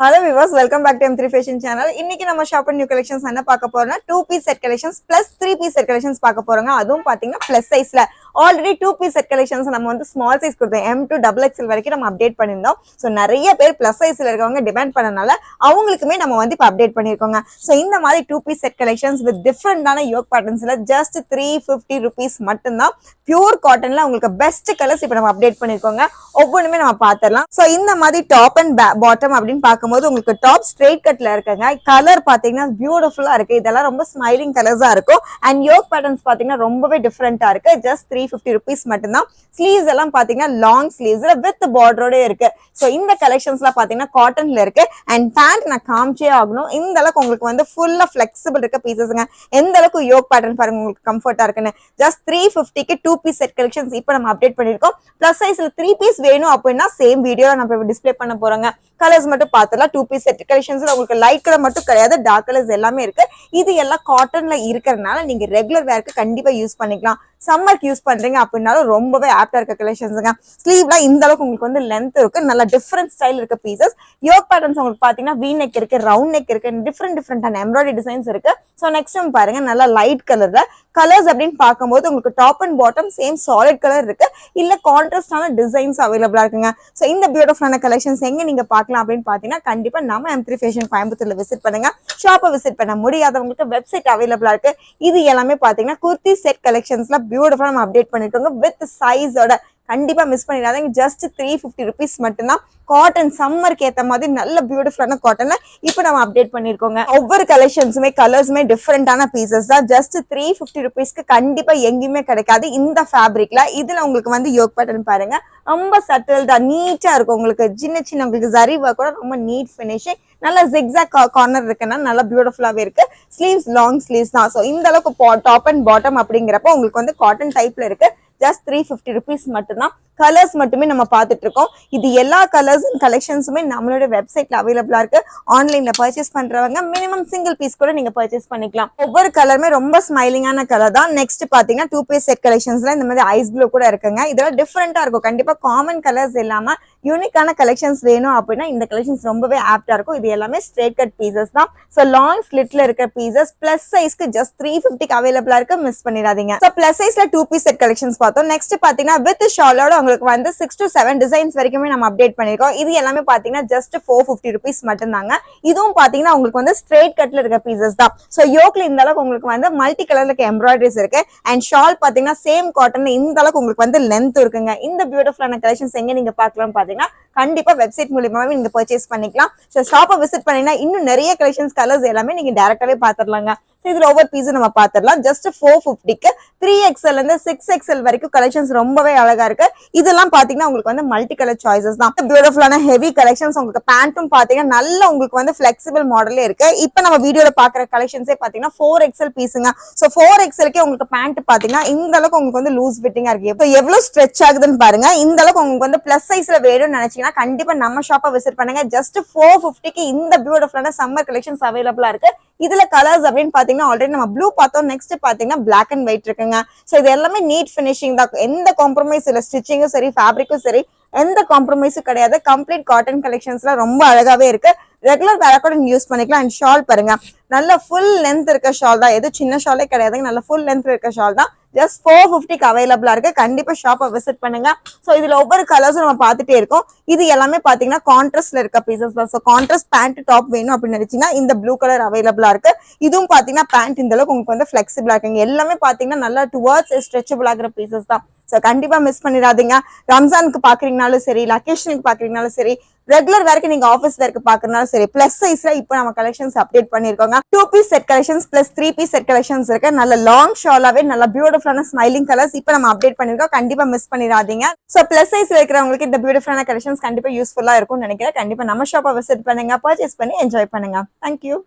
Hello viewers, welcome back to M3 Fashion channel. இன்னைக்கு நம்ம shop new collections என்ன பார்க்க போறோம்னா 2 piece set collections plus 3 piece set collections பார்க்க போறோங்க. அதுவும் பாத்தீங்கன்னா பிளஸ் சைஸ்ல ஆல்ரெடி 2 பீஸ் செட் கலெக்ஷன்ஸ் நம்ம வந்து ஸ்மால் சைஸ் கொடுத்தோம். M to XXL வரைக்கும் நம்ம அப்டேட் பண்ணிருந்தோம். சோ நிறைய பேர் பிளஸ் சைஸ்ல இருக்கவங்க டிமாண்ட் பண்ணனால அவங்களுக்குமே நம்ம வந்து இப்ப அப்டேட் பண்ணிருக்கோங்க. சோ இந்த மாதிரி 2 பீஸ் செட் கலெக்ஷன்ஸ் வித் டிஃபரெண்டான யோக் பேட்டர்ன்ஸ்ல ஜஸ்ட் 350 rupees மட்டும்தான். பியூர் காட்டன்ல உங்களுக்கு பெஸ்ட் கலர்ஸ் இப்ப நம்ம அப்டேட் பண்ணிருக்கோங்க. ஒவ்வொன்றுமே நம்ம பாத்திரலாம். சோ இந்த மாதிரி டாப் அண்ட் பாட்டம் அப்படின்னு பார்க்கும்போது உங்களுக்கு டாப் ஸ்ட்ரெயிட் கட்ல இருக்குங்க. கலர் பாத்தீங்கன்னா பியூட்டிஃபுல்லா இருக்கு. இதெல்லாம் ரொம்ப ஸ்மைலிங் கலர்ஸா இருக்கும். அண்ட் யோக் பேட்டர்ன்ஸ் பாத்தீங்கன்னா ரொம்பவே டிஃபரெண்டா இருக்கு. ஜஸ்ட் 350 rupees மட்டும்தான். ஸ்லீவ்ஸ் எல்லாம் பாத்தீங்கன்னா லாங் ஸ்லீவ்ஸ்ல வித் பார்டரோட இருக்கு. சோ இந்த கலெக்ஷன்ஸ்ல பாத்தீங்கன்னா காட்டன்ல இருக்கு. அண்ட் பேண்ட் நான் காமிச்சே ஆகணும். இந்த அளவுக்கு உங்களுக்கு வந்து ஃபுல்லா பிளெக்சிபிள் இருக்க பீசஸ்ங்க. எந்த அளவுக்கு யோக் பேட்டர்ன் பாருங்க உங்களுக்கு கம்ஃபர்ட்டா இருக்குன்னு. ஜஸ்ட் 350க்கு 2 பீஸ் செட் கலெக்ஷன்ஸ் இப்போ நம்ம அப்டேட் பண்ணிருக்கோம். பிளஸ் சைஸ்ல 3 பீஸ் வேணும் அப்படின்னா சேம் வீடியோல நம்ம டிஸ்ப்ளே பண்ண போறோங்க. கலர்ஸ் மட்டும் பார்த்தலாம். 2 பீஸ் செட் கலெக்ஷன்ஸ்ல உங்களுக்கு லைட் கலர் மட்டும் கிடையாது, டார்க் கலர்ஸ் எல்லாமே இருக்கு. இது எல்லாம் காட்டன்ல இருக்கறனால நீங்க ரெகுலர் வேர்க்கு கண்டிப்பா யூஸ் பண்ணிக்கலாம். சம்மருக்கு யூஸ் பண்றீங்க அப்படின்னாலும் ரொம்பவே ஆப்டா இருக்க கலெக்ஷன்ஸ்ங்க. ஸ்லீவ்ல இந்த அளவுக்கு உங்களுக்கு வந்து லென்த் இருக்கு. நல்ல டிஃபரெண்ட் ஸ்டைல் இருக்க பீசஸ். யோக் பேட்டர்ன்ஸ் உங்களுக்கு பாத்தீங்கன்னா வி நெக் இருக்கு, ரவுண்ட் நெக் இருக்கு, டிஃபரெண்டான எம்ப்ராய்டரி டிசைன்ஸ் இருக்கு. சோ நெக்ஸ்ட் டைம் பாருங்க நல்லா லைட் கலர்ல கலர்ஸ் அப்படின்னு பார்க்கும்போது உங்களுக்கு top and bottom same solid colour இருக்கு. இல்ல கான்ட்ராஸ்டான டிசைன்ஸ் அவைலபிளா இருக்குங்க. சோ இந்த பியூட்டிஃபுல்லான கலெக்ஷன்ஸ் எங்க நீங்க பார்க்கலாம் அப்படின்னு பாத்தீங்கன்னா கண்டிப்பா நம்ம M3 Fashion கோயம்புத்தூர்ல விசிட் பண்ணுங்க. ஷாப்பை விசிட் பண்ண முடியாதவங்களுக்கு வெப்சைட் அவைலபிளா இருக்கு. இது எல்லாமே பாத்தீங்கன்னா குர்த்தி செட் கலெக்ஷன்ஸ்ல பியூட்டிஃபுல்லா நம்ம அப்டேட் பண்ணிருக்கோங்க வித் சைஸோட. கண்டிப்பா மிஸ் பண்ணிடாதீங்க. ஜஸ்ட் 350 rupees மட்டும்தான். காட்டன் சம்மருக்கு ஏத்த மாதிரி நல்ல பியூட்டிஃபுல்லான காட்டன்ல இப்ப நம்ம அப்டேட் பண்ணிருக்கோங்க. ஒவ்வொரு கலெக்ஷன்ஸுமே கலர்ஸுமே டிஃபரெண்டான பீசஸ் தான். ஜஸ்ட் 350 rupeesக்கு கண்டிப்பா எங்கேயுமே கிடைக்காது இந்த ஃபேப்ரிக்ல. இதுல உங்களுக்கு வந்து யோக் பேட்டர்ன் பாருங்க ரொம்ப சட்டில்டா நீட்டா இருக்கும். உங்களுக்கு சின்ன சின்ன உங்களுக்கு ஜரி ஒர்க் கூட ரொம்ப நீட் ஃபினிஷிங். நல்ல ஜிக்ஸாக் கார்னர் இருக்குன்னா நல்லா பியூட்டிஃபுல்லாவே இருக்கு. ஸ்லீவ்ஸ் லாங் ஸ்லீவ்ஸ் தான். ஸோ இந்த அளவுக்கு டாப் அண்ட் பாட்டம் அப்படிங்கிறப்ப உங்களுக்கு வந்து காட்டன் டைப்ல இருக்கு. ஜஸ்ட் 350 rupees மட்டும்தான். கலர்ஸ் மட்டுமே நம்ம பார்த்துட்டு இருக்கோம். இது எல்லா கலர்ஸ் அண்ட் கலெக்ஷன்ஸுமே நம்மளோட வெப்சைட்ல அவைலபிளா இருக்கு. ஆன்லைன்ல பர்ச்சேஸ் பண்றவங்க மினிமம் சிங்கிள் பீஸ் கூட நீங்க பர்ச்சேஸ் பண்ணிக்கலாம். ஒவ்வொரு கலருமே ரொம்ப ஸ்மைலிங்கான கலர் தான். நெக்ஸ்ட் பாத்தீங்கன்னா 2 பீஸ் செட் கலெக்ஷன்ஸ்ல இந்த மாதிரி ஐஸ் ப்ளூ கூட இருக்குங்க. இதெல்லாம் டிஃபரெண்டா இருக்கும். கண்டிப்பா காமன் கலர்ஸ் இல்லாம யூனிக்கான கலெக்ஷன்ஸ் வேணும் அப்படின்னா இந்த கலெக்ஷன்ஸ் ரொம்பவே ஆப்டா இருக்கும். இது எல்லாமே ஸ்ட்ரெயிட் கட் பீசஸ் தான். சோ லாங் ஸ்லிட்ல இருக்க பீசஸ் பிளஸ் சைஸ்க்கு ஜஸ்ட் 350க்கு அவைலபிளா இருக்கு. மிஸ் பண்ணிடாதீங்க. சோ பிளஸ் சைஸ்ல 2 பீஸ் செட் கலெக்ஷன்ஸ் பார்த்தோம். நெக்ஸ்ட் பாத்தீங்கன்னா வித் ஷாலோட உங்களுக்கு வந்து 6 to 7 டிசைன்ஸ் வரைக்குமே நம்ம அப்டேட் பண்ணிருக்கோம். இது எல்லாமே பாத்தீங்கன்னா ஜஸ்ட் 450 rupees மட்டும்தாங்க. இதுவும் பாத்தீங்கன்னா உங்களுக்கு வந்து ஸ்ட்ரெயிட் கட்ல இருக்க பீசஸ் தான். சோ யோக்ல இந்த அளவுக்கு உங்களுக்கு வந்து மல்டி கலர்ல இருக்க எம்ப்ராய்டரிஸ் இருக்கு. அண்ட் ஷால் பாத்தீங்கன்னா சேம் காட்டன்ல இந்த அளவுக்கு உங்களுக்கு வந்து லென்த் இருக்குங்க. இந்த பியூட்டிஃபுல்லான கலெக்ஷன்ஸ் எங்க நீங்க பார்க்கலாம் பாத்தீங்கன்னா கண்டிப்பா வெப்சைட் மூலமாவே நீங்க பர்ச்சேஸ் பண்ணிக்கலாம். சோ ஷாப்பை விசிட் பண்ணீங்கன்னா இன்னும் நிறைய கலெக்ஷன்ஸ் கலர்ஸ் எல்லாமே நீங்க டைரக்டாவே பாத்துடலாங்க. இதுல ஒவ்வொரு பீஸும் நம்ம பாத்துடலாம். ஜஸ்ட் 450க்கு 3XL இருந்து 6XL வரைக்கும் கலெக்ஷன்ஸ் ரொம்பவே அழகா இருக்கு. இதெல்லாம் பாத்தீங்கன்னா உங்களுக்கு வந்து மல்டி கலர் சாய்ஸஸ் தான். பியூட்டிஃபுல்லான ஹெவி கலெக்ஷன்ஸ். உங்களுக்கு பேண்ட்டும் பாத்தீங்கன்னா நல்ல உங்களுக்கு வந்து பிளெக்சிபிள் மாடலே இருக்கு. இப்ப நம்ம வீடியோல பாக்குற கலெக்ஷன்ஸே பாத்தீங்கன்னா 4XL பீஸுங்க. சோ 4XLக்கே உங்களுக்கு பேண்ட் பாத்தீங்கன்னா இந்த அளவுக்கு உங்களுக்கு வந்து லூஸ் ஃபிட்டிங்கா இருக்கு. இப்போ எவ்வளவு ஸ்ட்ரெச் ஆகுதுன்னு பாருங்க. இந்த அளவுக்கு உங்களுக்கு வந்து பிளஸ் சைஸ்ல வேணும்னு நினைச்சீங்கன்னா கண்டிப்பா நம்ம ஷாப்பை விசிட் பண்ணுங்க. ஜஸ்ட் 450க்கு இந்த பியூட்டிஃபுல்லான சம்மர் கலெக்ஷன்ஸ் அவைலபிளா இருக்கு. இதுல கலர்ஸ் அப்படின்னு பாத்தீங்கன்னா ஆல்ரெடி நம்ம ப்ளூ பார்த்தோம். நெக்ஸ்ட் பாத்தீங்கன்னா பிளாக் அண்ட் ஒயிட் இருக்குங்க. சோ இது எல்லாமே நீட் பினிஷிங் தான். எந்த காம்ப்ரமைஸ் இல்ல. ஸ்டிச்சிங்கும் சரி ஃபேப்ரிக்கும் சரி எந்த காம்ப்ரமைஸும் கிடையாது. கம்ப்ளீட் காட்டன் கலெக்ஷன்ஸ்ல ரொம்ப அழகாவே இருக்கு. ரெகுலர் வேற கூட நீங்க யூஸ் பண்ணிக்கலாம். அண்ட் ஷால் பாருங்க நல்ல ஃபுல் லென்த் இருக்க ஷால் தான். எது சின்ன ஷாலே கிடையாதுங்க. நல்ல ஃபுல் லென்த் இருக்க ஷால் தான். ஜஸ்ட் 450க்கு அவைலபிளா இருக்கு. கண்டிப்பா ஷாப்பை விசிட் பண்ணுங்க. சோ இதுல ஒவ்வொரு கலர்ஸும் நம்ம பார்த்துட்டே இருக்கோம். இது எல்லாமே பாத்தீங்கன்னா கான்ட்ராஸ்ட்ல இருக்க பீசஸ் தான். சோ கான்ட்ராஸ்ட் பேண்ட் டாப் வேணும் அப்படின்னு நினைச்சீங்கன்னா இந்த ப்ளூ கலர் அவைலபிளா இருக்கு. இதுவும் பாத்தீங்கன்னா பேண்ட் இந்த அளவுக்கு உங்களுக்கு வந்து பிளெக்சிபிளா இருக்குங்க. எல்லாமே பாத்தீங்கன்னா நல்லா டுவர்ட்ஸ் ஸ்ட்ரெச்சபிள் ஆகிற பீசஸ் தான். சோ கண்டிப்பா மிஸ் பண்ணிடாதீங்க. ரம்ஜானுக்கு பாக்குறீங்கனாலும் சரி, அக்கேஷனுக்கு பாக்குறீங்கனாலும் சரி, ரெகுலர் வேர்க்கு நீங்க ஆஃபீஸ் வேர்க்கு பாக்குறதுனாலும் சரி, பிளஸ் சைஸ்ல இப்போ நம்ம கலெக்ஷன்ஸ் அப்டேட் பண்ணிருக்கோங்க. 2 piece set collections plus 3 piece set collections இருக்கு. நல்ல லாங் ஷாலாவே நல்ல பியூட்டிஃபுல்லான ஸ்மைலிங் கலர்ஸ் இப்போ நம்ம அப்டேட் பண்ணிருக்கோம். கண்டிப்பா மிஸ் பண்ணிடாதீங்க. சோ பிளஸ் சைஸ்ல இருக்கிறவங்களுக்கு இந்த பியூட்டிஃபுல்லான கலெக்ஷன்ஸ் கண்டிப்பா யூஸ்ஃபுல்லா இருக்கும்னு நினைக்கிறேன். கண்டிப்பா நம்ம ஷாப்பை விசிட் பண்ணுங்க, பர்ச்சேஸ் பண்ணி என்ஜாய் பண்ணுங்க. தேங்க்யூ.